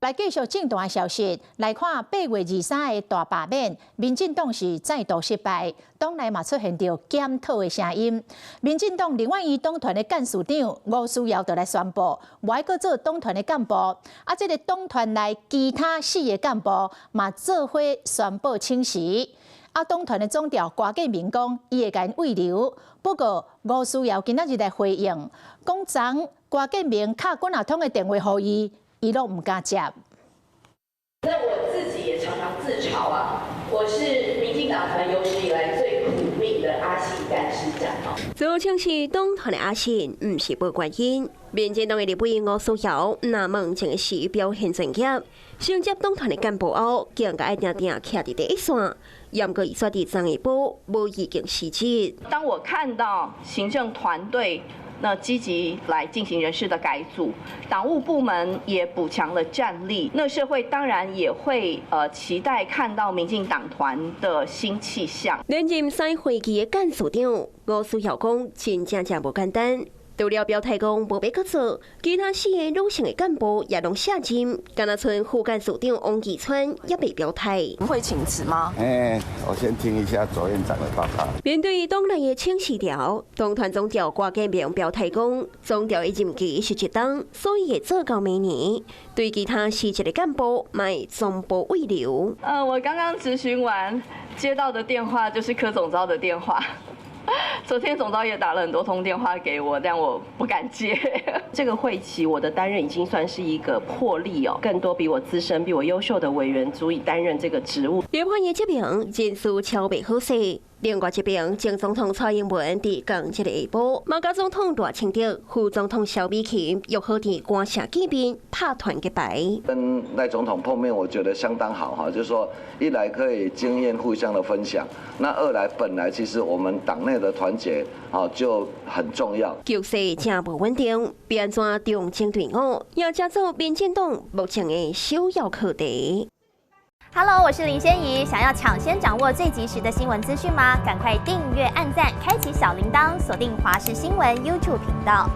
来继续正大消息，来看8月23日大罢免，民进党是再度失败，党内嘛出现着检讨的声音。民进党另外一党团的干事长吴思瑶就来宣布，不爱搁做党团的干部，这个党团内其他4个干部嘛做伙宣布请辞。党团的总调郭建明讲，伊会甲因慰留。不过吴思瑶今仔日来回应，讲昨郭建明敲管阿通的电话给伊。伊都唔敢接。那我自己也常常自嘲啊，我是民进党团有史以来最苦命的阿信干事长。做请是党团的阿信，唔是无原因。民进党的立委吴思瑶那问情时表现专业，承接党团的干部后，更加定定徛伫第一线。严格伊说伫张一波无意见实质。当我看到行政团队积极来进行人事的改组，党务部门也补强了战力，社会当然也会期待看到民进党团的新气象。连任3会期的干事长吴思瑶讲，真正无简单。除了表态讲无要搁做，其他4个女性的干部也拢下任，敢若剩副干事长王义川也未表态。会请辞吗？我先听一下左院长的报告。面对党内的请辞条，党团总调郭建明表态讲，总调的任期是1党，所以会做到明年。对其他4级的干部，卖总部慰留。我刚刚质询完，接到的电话就是柯总召的电话。昨天总召也打了很多通电话给我，但我不敢接。这个会期我的担任已经算是一个破例哦，更多比我资深、比我优秀的委员足以担任这个职务。立法院这边人事超未好势。另外一边，前总统蔡英文伫港这个下晡，马甲总统大清德、副总统萧美琴约好伫官舍见面，拍团结牌。跟赖总统碰面，我觉得相当好哈，就是说一来可以经验互相的分享，那二来本来其实我们党内的团结就很重要。局势正无稳定，要安怎重整队伍，也加做民进党目前的首要课题。Hello， 我是林仙怡。想要抢先掌握最及时的新闻资讯吗？赶快订阅、按赞、开启小铃铛，锁定华视新闻 YouTube 频道。